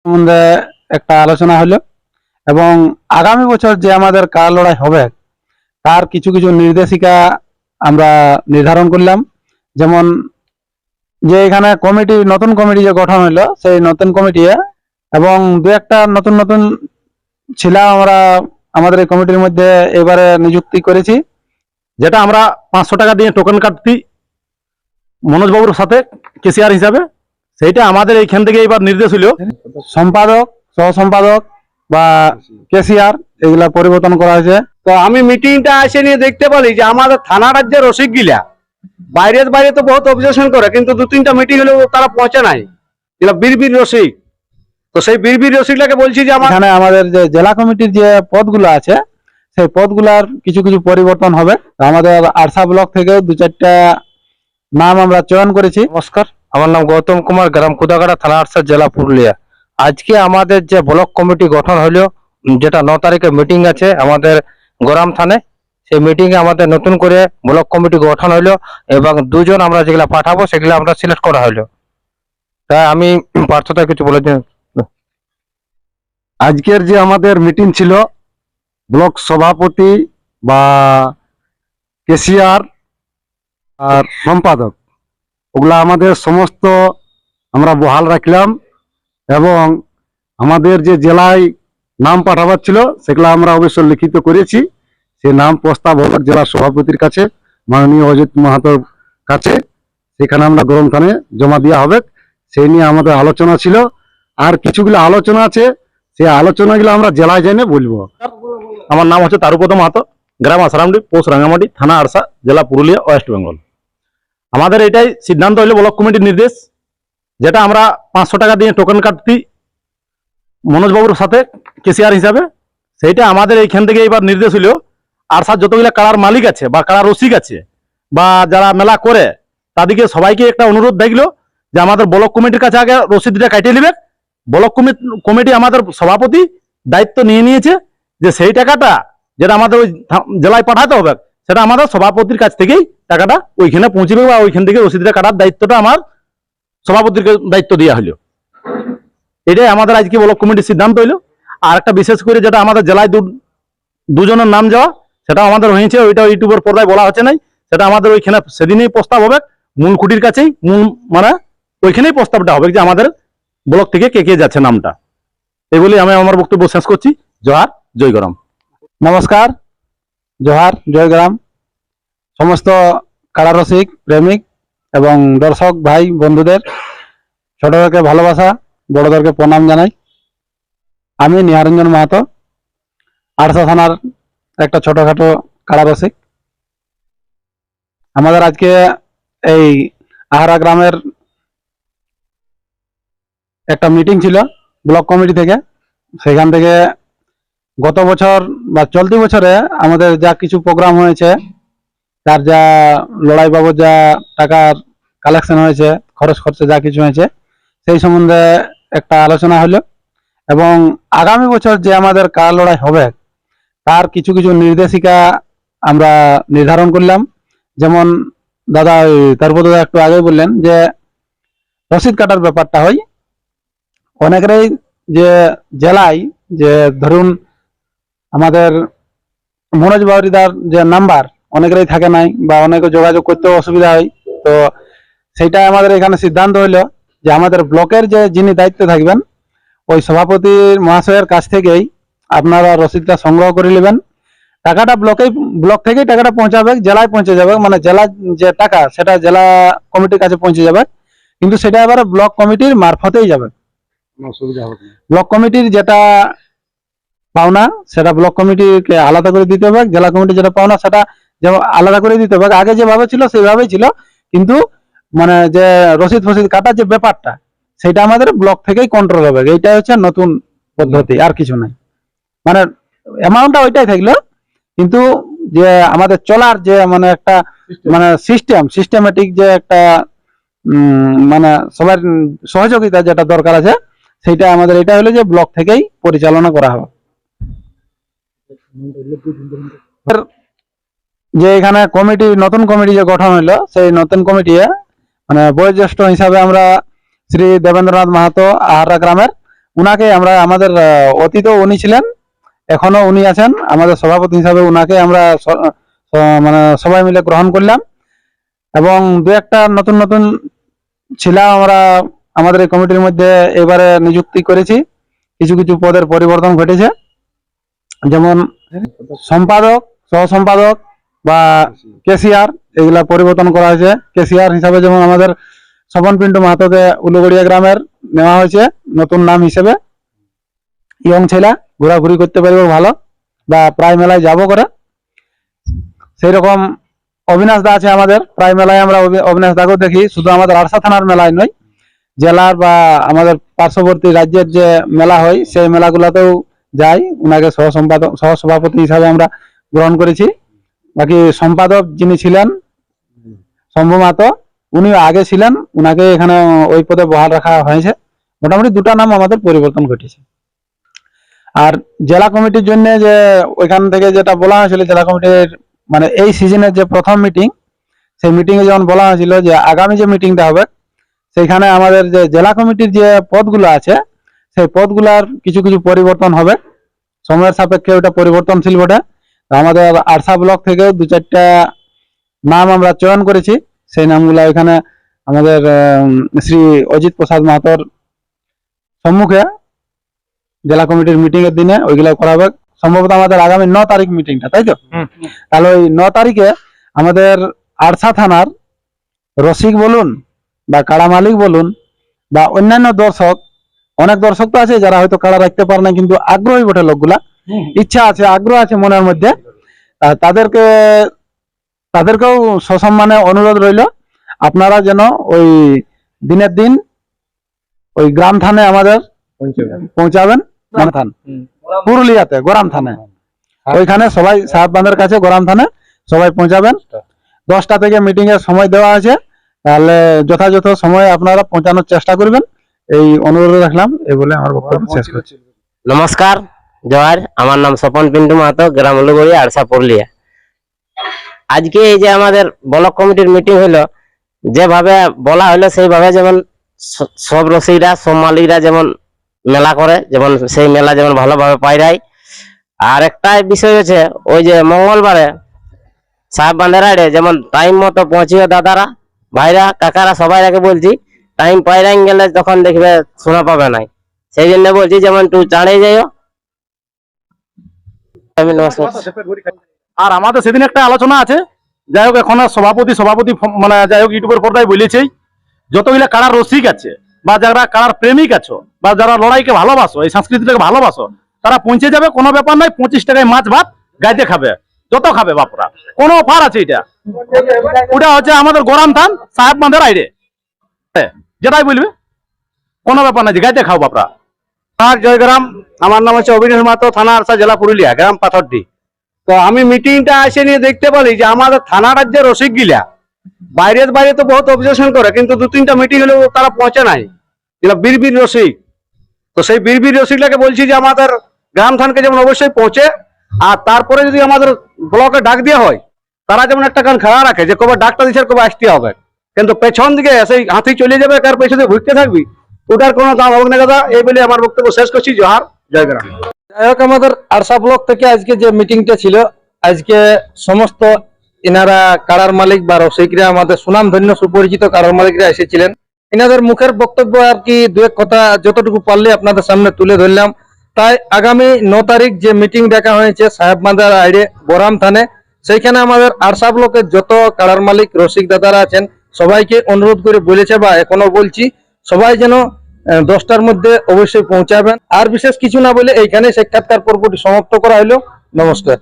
সম্বন্ধে একটা আলোচনা হলো এবং আগামী বছর যে আমাদের কার লড়াই হবে তার কিছু কিছু নির্দেশিকা আমরা নির্ধারণ করলাম। যেমন যে এখানে কমিটি নতুন কমিটি যে গঠন হলো সেই নতুন কমিটি এবং দু একটা নতুন নতুন ছিলাম আমরা আমাদের এই কমিটির মধ্যে এবারে নিযুক্তি করেছি, যেটা আমরা 500 টাকা দিয়ে টোকেন কাটতি মনোজবাবুর সাথে কেসিআর হিসাবে, সেইটা আমাদের এইখান থেকে এবার নির্দেশ হলো সম্পাদক সহ সম্পাদক বা কেসিআর এগুলা পরিবর্তন করা হয়েছে। তো আমি মিটিংটা এসে নিয়ে দেখতে পারি যে আমাদের থানা রাজ্যের রসিক গিলা বাইরে তো বহুত অবজেকশন করে, কিন্তু 2-3টা মিটিং হলেও তারা পৌঁছে নাই। এগুলা বীর রসিক, তো সেই বীর রসিকটাকে বলছি যে এখানে আমাদের যে জেলা কমিটির যে পদগুলো আছে সেই পদগুলার কিছু কিছু পরিবর্তন হবে। আমাদের আরসা ব্লক থেকে 2-4টা নাম আমরা চয়ন করেছি। নমস্কার, আমার নাম গৌতম কুমার, গ্রাম কুদাগাড়া, থানা আরসা, জেলা পুরুলিয়া। আজকে আমাদের যে ব্লক কমিটি গঠন হলো, যেটা 9 তারিখে মিটিং আছে আমাদের গরম থানে, সেই মিটিং এ আমাদের নতুন করে ব্লক কমিটি গঠন হলো এবং 2 জন আমরা যেগুলা পাঠাবো সেগুলো আমরা সিলেক্ট করা হলো। তাই আমি পার্থতা কিছু বলে দিন। আজকের যে আমাদের মিটিং ছিল, ব্লক সভাপতি বা কেসিআর আর সম্পাদক ওগুলা আমাদের সমস্ত আমরা বহাল রাখলাম এবং আমাদের যে জেলায় নাম পাঠাবার ছিল সেগুলো আমরা অবশ্য লিখিত করেছি। সে নাম প্রস্তাব হবে জেলা সভাপতির কাছে, মাননীয় অজিত মাহাতোর কাছে, সেখানে আমরা গরম থানে জমা দেওয়া হবে। সেই নিয়ে আমাদের আলোচনা ছিল। আর কিছুগুলো আলোচনা আছে, সেই আলোচনাগুলো আমরা জেলায় যাই না বলবো। আমার নাম হচ্ছে তারুপদ মাহাতো, গ্রাম আসারামডি, পোস্ট রাঙ্গামাটি, থানা আরসা, জেলা পুরুলিয়া, ওয়েস্ট বেঙ্গল। আমাদের এটাই সিদ্ধান্ত হলো ব্লক কমিটির নির্দেশ, যেটা আমরা 500 টাকা দিয়ে টোকেন কাটতি মনোজবাবুর সাথে কেসিআর হিসাবে, সেইটা আমাদের এইখান থেকে এবার নির্দেশ হলো আরসার যতগুলো কাড়ার মালিক আছে বা কাড়ার রসিক আছে বা যারা মেলা করে তাদেরকে সবাইকে একটা অনুরোধ দেখলো যে আমাদের ব্লক কমিটির কাছে আগে রসিদটা কাটিয়ে নেবে। ব্লক কমিটি আমাদের সভাপতি দায়িত্ব নিয়ে নিয়েছে যে সেই টাকাটা যেটা আমাদের ওই জেলায় পাঠাতে হবে সেটা আমাদের সভাপতির কাছ থেকেই টাকাটা ওইখানে পৌঁছবে বা ওইখান থেকে রসিদটা কাটার দায়িত্বটা আমার সভাপতির দায়িত্ব দেওয়া হলো। এটাই আমাদের আজকে ব্লক কমিটির সিদ্ধান্ত হইলো। আর একটা বিশেষ করে যেটা আমাদের জেলায় দুজনের নাম যাওয়া, সেটা আমাদের হয়েছে, ওইটা ইউটিউবের পর্দায় বলা হচ্ছে নাই, সেটা আমাদের ওইখানে সেদিনেই প্রস্তাব হবে, মূল খুঁটির কাছেই মানে ওইখানেই প্রস্তাবটা হবে যে আমাদের ব্লক থেকে কে কে যাচ্ছে নামটা। এগুলি আমি আমার বক্তব্য শেষ করছি। জোহার, জয়গ্রাম। নমস্কার, জোহার, জয়গ্রাম। সমস্ত কারারসিক প্রেমিক এবং দর্শক ভাই বন্ধুদের ছোটদেরকে ভালোবাসা, বড়দেরকে প্রণাম জানাই। আমি নিহারঞ্জন মাহাতো, আরসা থানার একটা ছোটখাটো কারারসিক। আমাদের আজকে এই আহারা গ্রামের একটা মিটিং ছিল ব্লক কমিটি থেকে। সেখান থেকে গত বছর বা চলতি বছরে আমাদের যা কিছু প্রোগ্রাম হয়েছে, তার যা লড়াই বাবদ যা টাকার কালেকশন হয়েছে, খরচ খরচে যা কিছু হয়েছে, সেই সম্বন্ধে একটা আলোচনা হলো এবং আগামী বছর যে আমাদের কার লড়াই হবে তার কিছু কিছু নির্দেশিকা আমরা নির্ধারণ করলাম। যেমন দাদা তারপর দাদা একটু আগে বললেন যে রসিদ কাটার ব্যাপারটা হয় অনেকেরই যে জেলায়, যে ধরুন আমাদের মনোজ বাউরিদার যে নাম্বার অনেকেরই থাকে নাই বা অনেকে যোগাযোগ করতেও অসুবিধা হয়। তো সেইটা আমাদের এখানে সিদ্ধান্ত হইলো যে আমাদের ব্লকের যে যিনি দায়িত্বে থাকবেন ওই সভাপতি মহাশয়ের কাছ থেকেই আপনারা রসিদটা সংগ্রহ করে নেবেন। টাকাটা ব্লক থেকেই টাকাটা পৌঁছাবে, জেলায় পৌঁছে যাবে, মানে জেলার যে টাকা সেটা জেলা কমিটির কাছে পৌঁছে যাবে, কিন্তু সেটা এবারে ব্লক কমিটির মারফতেই যাবে। ব্লক কমিটির যেটা পাওনা সেটা ব্লক কমিটিকে আলাদা করে দিতে হবে, জেলা কমিটি যেটা পাওনা সেটা যেমন আলাদা করে দিতে হবে। আগে যেভাবে ছিল সেইভাবেই ছিল, কিন্তু মানে যে রসিদ ফসিদ কাটার যে ব্যাপারটা সেটা আমাদের ব্লক থেকেই কন্ট্রোল হবে। এইটাই হচ্ছে নতুন পদ্ধতি, আর কিছু নাই। মানে অ্যামাউন্টটা ওইটাই থাকলো, কিন্তু যে আমাদের চলার যে মানে একটা মানে সিস্টেমেটিক যে একটা মানে সবার সহযোগিতা যেটা দরকার আছে, সেইটা আমাদের এটা হলো যে ব্লক থেকেই পরিচালনা করা হবে। যে এখানে কমিটি নতুন কমিটি যে গঠন হলো সেই নতুন কমিটি মানে বয়োজ্যেষ্ঠ হিসাবে আমরা শ্রী দেবেন্দ্রনাথ মাহাতো আহারা গ্রামের উনাকে আমরা আমাদের অতীতেও উনি ছিলেন, এখনো উনি আছেন আমাদের সভাপতি হিসাবে, উনাকে আমরা মানে সবাই মিলে গ্রহণ করলাম। এবং দু একটা নতুন নতুন ছিলাম আমরা আমাদের এই কমিটির মধ্যে এবারে নিযুক্তি করেছি। কিছু কিছু পদের পরিবর্তন ঘটেছে, যেমন সম্পাদক, সহ সম্পাদক বা কেসিআর, এগুলা পরিবর্তন করা হয়েছে। কেসিআর হিসাবে যেমন আমাদের স্বপন পিন্টু মাহাতোকে উলুগড়িয়া গ্রামের নেওয়া হয়েছে নতুন নাম হিসেবে। ইয়ং ছেলে, ঘোরাঘুরি করতে পারবে ভালো, বা প্রায় মেলায় যাব করে। সেই রকম অবিনাশ দা আছে আমাদের, প্রায় মেলায় আমরা অবিনাশ দাকেও দেখি, শুধু আমাদের আরসা থানার মেলায় নয়, জেলার বা আমাদের পার্শ্ববর্তী রাজ্যের যে মেলা হয় সেই মেলাগুলোতেও যাই। উনাকে সহ সভাপতি হিসাবে আমরা গ্রহণ করেছি। বাকি সম্পাদক যিনি ছিলেন শম্ভু মাহাতো, উনিও আগে ছিলেন, উনাকে এখানে ওই পদে বহাল রাখা হয়েছে। মোটামুটি দুটা নাম আমাদের পরিবর্তন ঘটেছে। আর জেলা কমিটির জন্য যে ওইখান থেকে যেটা বলা হয়েছিল, জেলা কমিটির মানে এই সিজনের যে প্রথম মিটিং, সেই মিটিং এ যেমন বলা হয়েছিল যে আগামী যে মিটিংটা হবে সেইখানে আমাদের যে জেলা কমিটির যে পদগুলো আছে সেই পদগুলার কিছু কিছু পরিবর্তন হবে। সময়ের সাপেক্ষে ওটা পরিবর্তনশীল বটে। তো আমাদের আরসা ব্লক থেকেও দু চারটা নাম আমরা চয়ন করেছি। সেই নামগুলো এখানে আমাদের শ্রী অজিত প্রসাদ মাহাতোর সম্মুখে জেলা কমিটির মিটিং এর দিনে ওইগুলো করা হবে। সম্ভবত আমাদের আগামী 9 তারিখ মিটিংটা, তাই তো? তাহলে ওই 9 তারিখে আমাদের আরসা থানার রসিক বলুন বা কাড়া মালিক বলুন বা অন্যান্য দর্শক, অনেক দর্শক তো আছে যারা হয়তো কাড়া রাখতে পারে না, কিন্তু আগ্রহী বটে লোকগুলা, ইচ্ছা আছে, আগ্রহ আছে মনের মধ্যে, তাদেরকেও সসম্মানে অনুরোধ রইল আপনারা যেন ওই দিনের দিন ওই গ্রাম থানে আমাদের পৌঁছাবেন। গ্রাম থান পুরুলিয়াতে গোরাম থানে, ওইখানে সবাই সাহেব বাঁধের কাছে গোরাম থানে সবাই পৌঁছাবেন। 10টা থেকে মিটিং এর সময় দেওয়া আছে, তাহলে যথাযথ সময়ে আপনারা পৌঁছানোর চেষ্টা করবেন, এই অনুরোধ রাখলাম। এই বলে আমার বক্তব্য শেষ করছি। নমস্কার, জোহার। আমার নাম স্বপন পিন্টু মাহাতো, গ্রাম উলুগড়িয়া, আরসা, পুরুলিয়া। আজকে এই যে আমাদের ব্লক কমিটির মিটিং হলো, যেভাবে বলা হলো সেইভাবে যেমন সব রসিকরা, সব মালিকরা যেমন মেলা করে, যেমন সেই মেলা যেমন ভালোভাবে পাইরাই। আর একটা বিষয় হচ্ছে ওই যে মঙ্গলবারে সাহেব বাঁধের আড়ে যেমন টাইম মতো পৌঁছিও দাদারা, ভাইরা, কাকারা, সবাই আগে বলছি টাইম পাইরাই গেলে তখন দেখবে শোনা পাবে নাই। সেই জন্য বলছি যেমন একটু চাঁড়ে যাইও। আমি নমস্কার। আর আমাদের সেদিন একটা আলোচনা আছে, যাই হোক এখন আর সভাপতি মানে যাই হোক ইউটিউবের পর্দায় বলেছি, যতগুলা কারার রসিক আছে বা যারা কারার প্রেমিক আছো বা যারা লড়াইকে ভালোবাসো, এই সংস্কৃতিটাকে ভালোবাসো, তারা পৌঁছে যাবে, কোনো ব্যাপার নাই। 25 টাকায় মাছ ভাত গাইতে খাবে, যত খাবে বাপরা, কোনো অফার আছে। এটা ওটা হচ্ছে আমাদের গোরাম থান সাহেব বাঁধের আইরে, যেটাই বলবে কোনো ব্যাপার নাই, গাইতে খাও বাপরা। আর জয়গ্রাম, আমার নাম হচ্ছে অবিনাশ মাহাতো, থানা আরসা, জেলা পুরুলিয়া, গ্রাম পাথরডি। তো আমি মিটিংটা এসে নিয়ে দেখতে পারি যে আমাদের থানা রাজ্যের রসিক গিলা বাইরে তো বহুত অবজেকশন করে, কিন্তু 2-3টা মিটিং হলেও তারা পৌঁছে নাই, এগুলো বীর রসিক। তো সেই বীর রসিকটাকে বলছি যে আমাদের গ্রাম থানকে যেমন অবশ্যই পৌঁছে, আর তারপরে যদি আমাদের ব্লকে ডাক দেওয়া হয়, তারা যেমন একটা কান খাড়া রাখে যে কবে ডাকটা দিচ্ছে কবে আসতে হবে, কিন্তু পেছন দিকে সেই হাতি চলে যাবে, কার পেছনে ঘুরতে থাকবি, ওটার কোনো দাম হবে না দাদা। এই বলে আমার বক্তব্য শেষ করছি। জোহার, জয়গ্রাম। যাই হোক, আমাদের আরসা ব্লক থেকে আজকে যে মিটিংটা ছিল, আজকে সমস্ত ইনারা কারার মালিক বা রসিকরা, আমাদের সুনাম ধন্য সুপরিচিত কারার মালিকরা এসেছিলেন। ইনাদের মুখের বক্তব্য আর কি দু এক কথা যতটুকু পারলে আপনাদের সামনে তুলে ধরলাম। তাই আগামী 9 তারিখ যে মিটিং ডাকা হয়েছে সাহেব বাঁধের আইডে গোরাম থানে, সেইখানে আমাদের আরসা ব্লকের যত কারার মালিক রসিক দাদারা আছেন সবাইকে অনুরোধ করে বলেছে, বা এখনো বলছি, সবাই যেন 10টার মধ্যে অবশ্যই পৌঁছাবেন। আর বিশেষ কিছু না বলে এইখানে সাক্ষাৎকার পর্বটি সমাপ্ত করা হলো। নমস্কার।